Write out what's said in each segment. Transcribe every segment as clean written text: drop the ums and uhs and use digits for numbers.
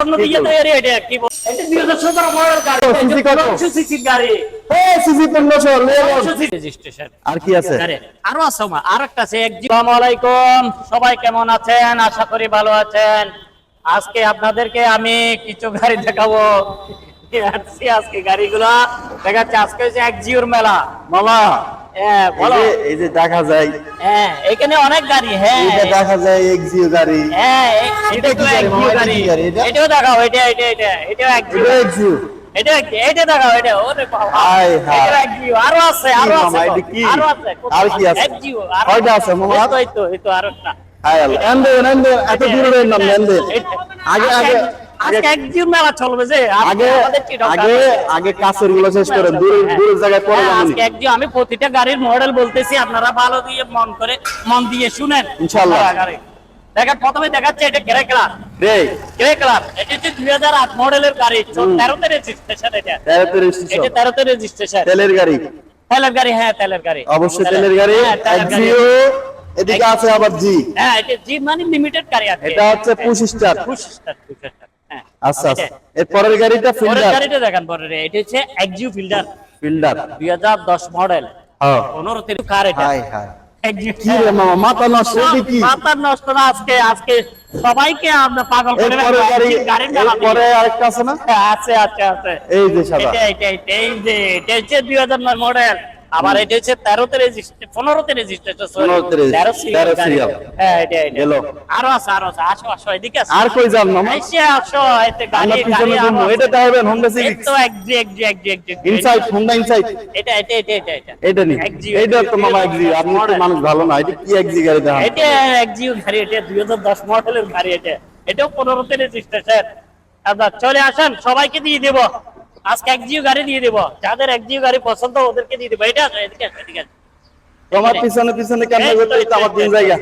জন্য দিয়ে তৈরি এটা কি এটা 2017 মডেল গাড়ি সিসি কত সিসি গাড়ি সিসি 1500 রেজিস্ট্রেশন আর কি আছে আরো আছে আরেকটা আছে আসসালামু আলাইকুম সবাই কেমন আছেন আশা করি ভালো আছেন আজকে আপনাদেরকে আমি কিছু গাড়ি দেখাবো আজকে গাড়িগুলো দেখাচ্ছি আজকে হচ্ছে একজিওর মেলা মামা হ্যাঁ বলো এই যে দেখা যায় হ্যাঁ এখানে অনেক গাড়ি হ্যাঁ এটা দেখা যায় এক্সিও গাড়ি হ্যাঁ এটা তো একজিও গাড়ি এটাও দেখাও এটাও একজিও এটা দেখাও এটা ওরে বাবা হাই হাই এটা একজিও আরো আছে আরো আছে আর কি আছে একজিও কয়টা আছে মামা এই তো আরেকটা হাই আল্লাহ এন্ডে এত দূরে নাম এন্ডে আগে আজকে একজিও মেলা চলবে যে আগে কাছের গুলো শেষ করে দূরের জায়গায় পড়ে যাবেন আজকে একজিও আমি প্রতিটা গাড়ির মডেল বলতেছি আপনারা ভালো দিয়ে মন দিয়ে শুনেন ইনশাআল্লাহ দেখেন প্রথমে দেখাচ্ছে এটা গ্রে কালার এটা হচ্ছে 2008 মডেলের গাড়ি 13 তে রেজিস্ট্রেশন এটা 13 তে রেজিস্ট্রেশন তেলের গাড়ি হ্যাঁ তেলের গাড়ি অবশ্যই তেলের গাড়ি একজিও এদিকে আছে আবার জি হ্যাঁ এটা জি মানে লিমিটেড গাড়ি আছে এটা হচ্ছে পুশ স্টার হ্যাঁ আচ্ছা এর পরের গাড়িটা ফিল্ডার পরের গাড়িটা দেখেন পরের এটা হচ্ছে একজিও ফিল্ডার 2010 মডেল হ্যাঁ 15 তে কার এটা হাই কি রে মামা মাথা নষ্ট মাথা নষ্ট না আজকে সবাইকে আমরা পাগল করে গাড়ির পরে আরেকটা আছে না আছে এই যে সাদা এটা হচ্ছে 2009 মডেল আবার এটা হচ্ছে 13 তে রেজিস্ট্রেশন 15 তে রেজিস্ট্রেশন 13 সিরিয়াল হ্যাঁ এটা গেল আরো আছে আসো এদিকে আসো আর কই যান মামা আসো এতে গাড়ি এটা দেখাবেন Honda Civic তো একজি ইনসাইড Honda ইনসাইড এটা নি এটা তো মামা একজি আপনি তো মানুষ ভালো না এটা কি একজি গাড়ি দেখান এটা একজি গাড়ি এটা 2010 মডেলের গাড়ি এটাও 15 তে রেজিস্ট্রেশন আপনারা চলে আসেন সবাইকে দিয়ে দেব আজকে একজিও গাড়ি দিয়ে দেব যাদের একজিও গাড়ি পছন্দ ওদেরকে দিয়ে দেব এটা এদিকে তোমার পিছনে কেন করতে আমার দিন জায়গা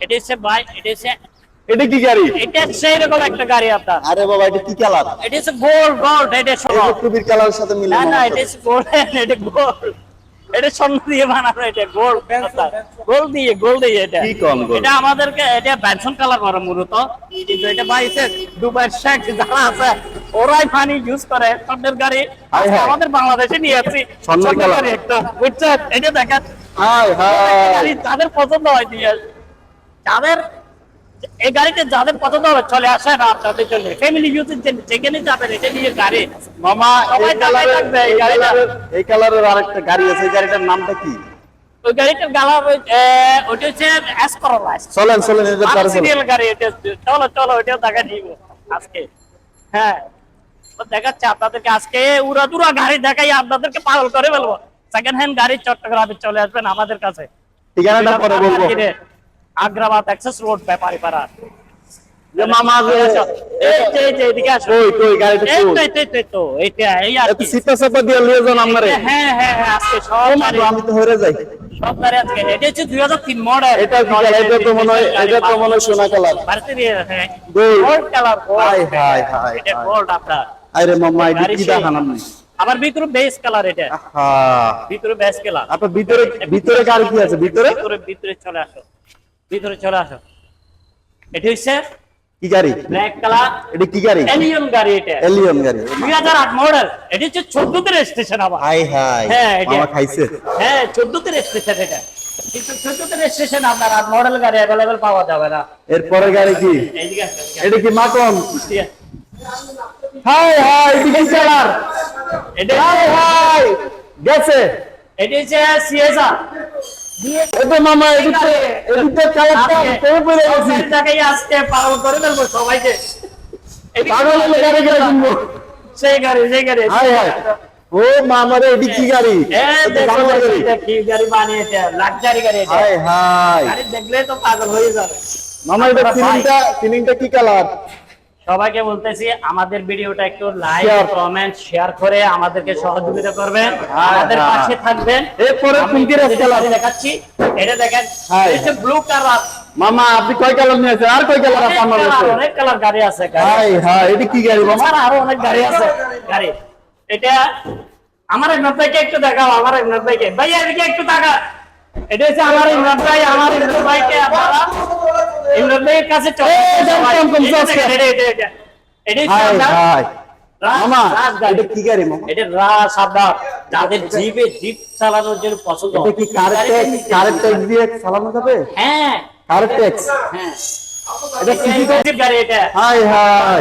এটা হচ্ছে ভাই এটা কি গাড়ি এটা সেই রকম একটা গাড়ি আপনার আরে বাবা এটা কি কালার এটা হচ্ছে গোল্ড এটা এটা টুপির কালারের সাথে মিলে না এটা হচ্ছে গোল্ড এটা গোল্ড এটা স্বর্ণ দিয়ে বানানো এটা গোল্ড দিয়ে এটা কি কম গোল্ড এটা আমাদেরকে এটা বেনসন কালার করা মূলত কিন্তু এটা বাইতে দুবাই শেখ যারা আছে ওরাই পানি ইউজ করে স্বর্ণের গাড়ি আমাদের বাংলাদেশে নিয়ে আসছি স্বর্ণের গাড়ি একটা বুঝছেন এটা দেখেন গাড়ি যাদের পছন্দ হয় দিয়ে যাদের এই গাড়িতে যাদের পছন্দ হবে চলে আসেন আপনাদের জন্য ফ্যামিলি ইউজের জন্য যেখানে যাবেন এটা নিয়ে গাড়ি মামা এই কালারের আরেকটা গাড়ি আছে এই গাড়িটার নামটা কি ওই গাড়িটার কালার ওটা হচ্ছে এস করোলা চলেন এটা তার সিরিয়াল গাড়ি এটা চলো এটা দেখা দিব আজকে হ্যাঁ তো দেখাচ্ছি আপনাদেরকে আজকে উড়াদুরা গাড়ি দেখাই আপনাদেরকে পাগল করে ফেলবো সেকেন্ড হ্যান্ড গাড়ি চট্টগ্রামে চলে আসবেন আমাদের কাছে ঠিকানাটা পরে বলবো আগ্রাবাদ অ্যাক্সেস রোড ব্যাপারীপাড়া মামা এদিকে আসো কই গাড়িটা তো এইটা এই আর কি সিটা সাপা দিয়ে লিয়ে যান আমারে হ্যাঁ আজকে সব গাড়ি আমি তো হরে যাই সব গাড়ি আজকে এটা হচ্ছে 2003 মডেল এটা তো মনে হয় সোনা কালার ভারতে দিয়ে হ্যাঁ গোল্ড কালার হাই এটা গোল্ড আপনার আরে মামা এটা কি দেখান আপনি আবার ভিতরে বেস কালার এটা হ্যাঁ ভিতরে বেস কালার আপনার ভিতরে গাড়ি কি আছে ভিতরে চলে আসো এটা হচ্ছে কি গাড়ি ব্ল্যাক কালার এটা কি গাড়ি এলিয়ন গাড়ি 2008 মডেল এটা হচ্ছে 14 তে রেজিস্ট্রেশন আবার হাই হ্যাঁ মামা খাইছে হ্যাঁ 14 তে রেজিস্ট্রেশন এটা কিন্তু 14 তে রেজিস্ট্রেশন আপনার আর মডেল গাড়ি अवेलेबल পাওয়া যাবে না এর পরের গাড়ি কি এইদিকে এটা কি মাকন হাই এটা কি কালার এটা হাই গেছে এটা হচ্ছে সিএসআর এটা মামা এদিকে কালারটা কোন পরে আছে এটাকেই আজকে পাগল করে দেব সবাইকে পাগল হলে গাড়ি কিনবো সেই গাড়ি হাই ও মামা রে এটি কি গাড়ি এটা কি গাড়ি বানিয়েছে লাক্সারি গাড়ি এটা গাড়ি দেখলে তো পাগল হয়ে যাবে মামা এটা ফিলিংটা কি কালার সবাইকে বলতেছি আমাদের ভিডিওটা একটু লাইক কমেন্ট শেয়ার করে আমাদেরকে সহযোগিতা করবেন আমাদের পাশে থাকবেন এরপরে কোনটি কালার দেখাচ্ছি এটা দেখেন এটা ব্লু কালার মামা আপনি কয় কালার নিয়েছেন আর কয় কালার আছে আমার কাছে অনেক কালার গাড়ি আছে এটা কি গাড়ি মামা আরো অনেক গাড়ি আছে গাড়ি এটা আমার এক ভাইকে একটু দেখাও আমার এক ভাইকে ভাই এদিকে একটু তাকা এটা হচ্ছে আমার ইমরান ভাইকে আপনারা ইমরান ভাইয়ের কাছে চলে এটাই হাই হাই মামা রাজগাড়ি। এটা কি গাড়ি মামা? এটা রাস আপনার যাদের জিপ চালানোর জন্য পছন্দ এটা কি কারের ট্যাক্স দিয়ে চালানো যাবে? হ্যাঁ কারের ট্যাক্স? হ্যাঁ এটা এটা সিটি ইলেকট্রিক গাড়ি এটা হাই হাই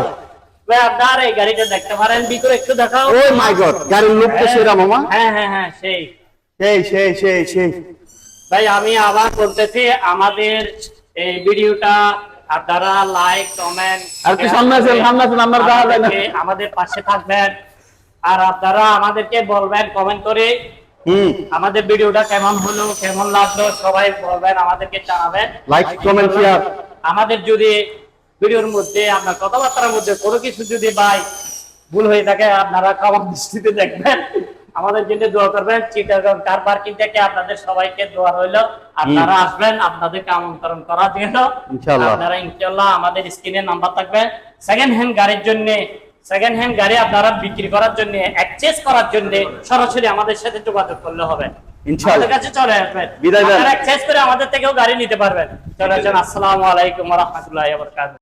ভাই আপনার এই গাড়িটা দেখতে পারেন ভিতরে একটু দেখাও ও মাই গড গাড়ির লুক তো সেরা মামা। হ্যাঁ হ্যাঁ হ্যাঁ সেই সেই ভাই আমি আবার বলতেছি আমাদের এই ভিডিওটা আপনারা লাইক কমেন্ট আর কি সামনে আছেন নাম্বার দেওয়া যায় না। আমাদের পাশে থাকবেন আর আপনারা আমাদেরকে বলবেন কমেন্ট করে আমাদের ভিডিওটা কেমন হলো কেমন লাগলো সবাই বলবেন আমাদেরকে জানাবেন লাইক কমেন্ট শেয়ার। আমাদের যদি ভিডিওর মধ্যে আপনার কথাবার্তার মধ্যে কোনো কিছু যদি ভাই ভুল হয়ে থাকে আপনারা ক্ষমা দৃষ্টিতে দেখবেন আমাদের জন্য দোয়া করবেন চিটাগাং কার পার্কিং থেকে আপনাদের সবাইকে দোয়া হইলো আপনারা আসবেন আপনাদেরকে আমন্ত্রণ করা দিল ইনশাআল্লাহ। আপনারা ইনশাআল্লাহ আমাদের স্ক্রিনে নাম্বার থাকবে সেকেন্ড হ্যান্ড গাড়ির জন্য সেকেন্ড হ্যান্ড গাড়ি আপনারা বিক্রি করার জন্য এক্সচেঞ্জ করার জন্য সরাসরি আমাদের সাথে যোগাযোগ করলে হবে ইনশাআল্লাহ। আমাদের কাছে চলে আসবেন বিদায় দেন। আপনারা এক্সচেঞ্জ করে আমাদের থেকেও গাড়ি নিতে পারবেন চলে আসেন। আসসালামু আলাইকুম ওয়া রাহমাতুল্লাহি ওয়া বারাকাতুহু।